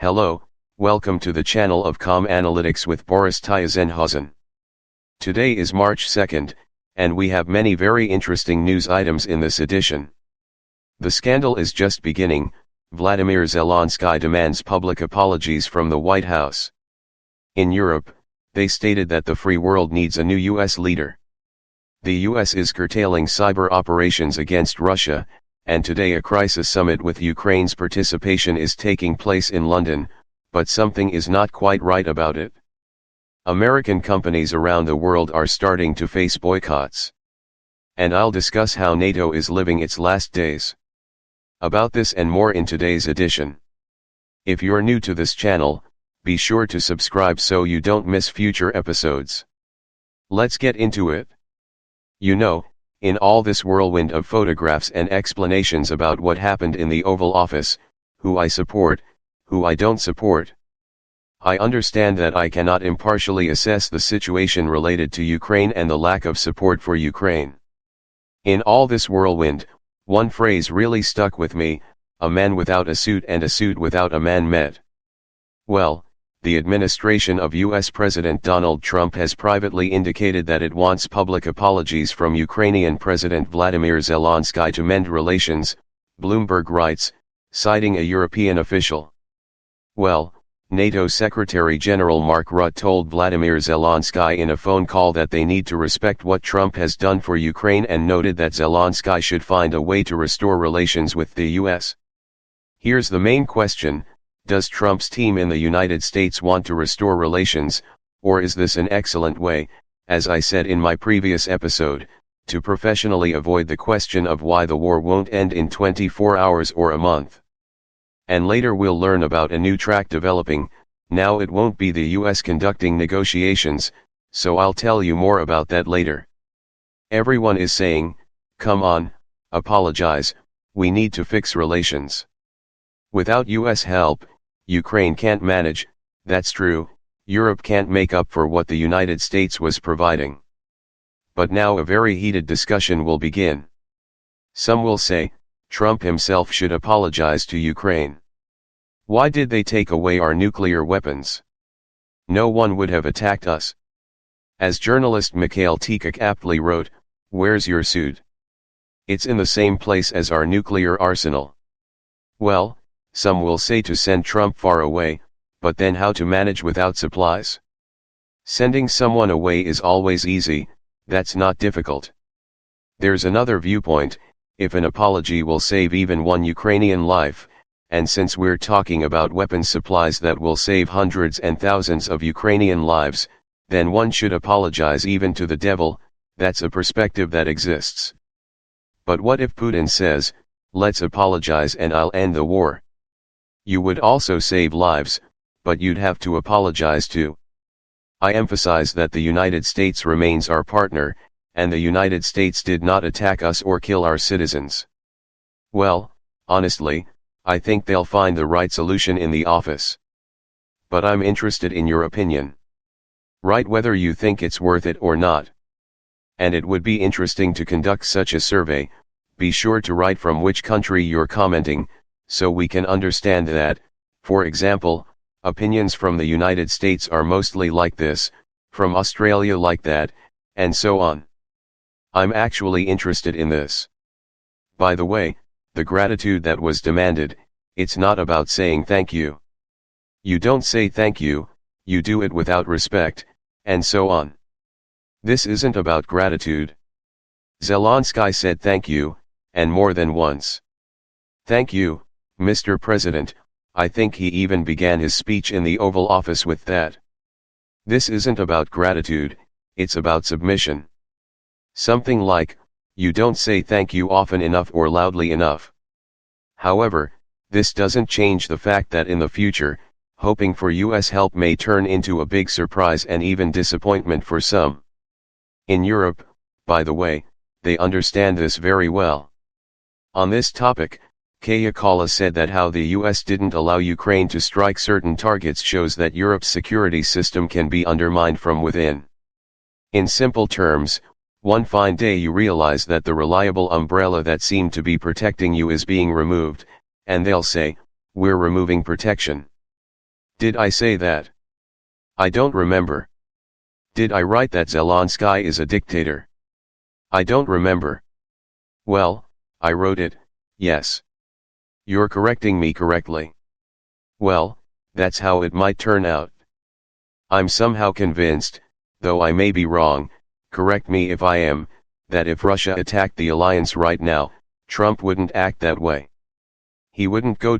Hello, welcome to the channel of Com Analytics with Boris Tyazenhausen. Today is March 2nd, and we have many very interesting news items in this edition. The scandal is just beginning. Vladimir Zelensky demands public apologies from the White House. In Europe, they stated that the free world needs a new US leader. The US is curtailing cyber operations against Russia, and today a crisis summit with Ukraine's participation is taking place in London, but something is not quite right about it. American companies around the world are starting to face boycotts. And I'll discuss how NATO is living its last days. About this and more in today's edition. If you're new to this channel, be sure to subscribe so you don't miss future episodes. Let's get into it. In all this whirlwind of photographs and explanations about what happened in the Oval Office, who I support, who I don't support. I understand that I cannot impartially assess the situation related to Ukraine and the lack of support for Ukraine. In all this whirlwind, one phrase really stuck with me: a man without a suit and a suit without a man met. Well, the administration of US President Donald Trump has privately indicated that it wants public apologies from Ukrainian President Vladimir Zelensky to mend relations, Bloomberg writes, citing a European official. Well, NATO Secretary General Mark Rutte told Vladimir Zelensky in a phone call that they need to respect what Trump has done for Ukraine and noted that Zelensky should find a way to restore relations with the US. Here's the main question: does Trump's team in the United States want to restore relations, or is this an excellent way, as I said in my previous episode, to professionally avoid the question of why the war won't end in 24 hours or a month? And later we'll learn about a new track developing. Now it won't be the US conducting negotiations, so I'll tell you more about that later. Everyone is saying, come on, apologize, we need to fix relations. Without US help, Ukraine can't manage. That's true. Europe can't make up for what the United States was providing. But now a very heated discussion will begin. Some will say, Trump himself should apologize to Ukraine. Why did they take away our nuclear weapons? No one would have attacked us. As journalist Mikhail Tikak aptly wrote, "Where's your suit? It's in the same place as our nuclear arsenal." Well, some will say to send Trump far away, but then how to manage without supplies? Sending someone away is always easy, that's not difficult. There's another viewpoint: if an apology will save even one Ukrainian life, and since we're talking about weapons supplies that will save hundreds and thousands of Ukrainian lives, then one should apologize even to the devil. That's a perspective that exists. But what if Putin says, let's apologize and I'll end the war? You would also save lives, but you'd have to apologize too. I emphasize that the United States remains our partner, and the United States did not attack us or kill our citizens. Well, honestly, I think they'll find the right solution in the office. But I'm interested in your opinion. Write whether you think it's worth it or not. And it would be interesting to conduct such a survey. Be sure to write from which country you're commenting, so we can understand that. For example, opinions from the United States are mostly like this, from Australia like that, and so on. I'm actually interested in this. By the way, the gratitude that was demanded, it's not about saying thank you. You don't say thank you, you do it without respect, and so on. This isn't about gratitude. Zelensky said thank you, and more than once. Thank you, Mr. President. I think he even began his speech in the Oval Office with that. This isn't about gratitude, it's about submission. Something like, you don't say thank you often enough or loudly enough. However, this doesn't change the fact that in the future, hoping for US help may turn into a big surprise and even disappointment for some. In Europe, by the way, they understand this very well. On this topic, Kaya Kala said that how the US didn't allow Ukraine to strike certain targets shows that Europe's security system can be undermined from within. In simple terms, one fine day you realize that the reliable umbrella that seemed to be protecting you is being removed, and they'll say, we're removing protection. Did I say that? I don't remember. Did I write that Zelensky is a dictator? I don't remember. Well, I wrote it, yes. You're correcting me correctly. Well, that's how it might turn out. I'm somehow convinced, though I may be wrong, correct me if I am, that if Russia attacked the alliance right now, Trump wouldn't act that way. He wouldn't go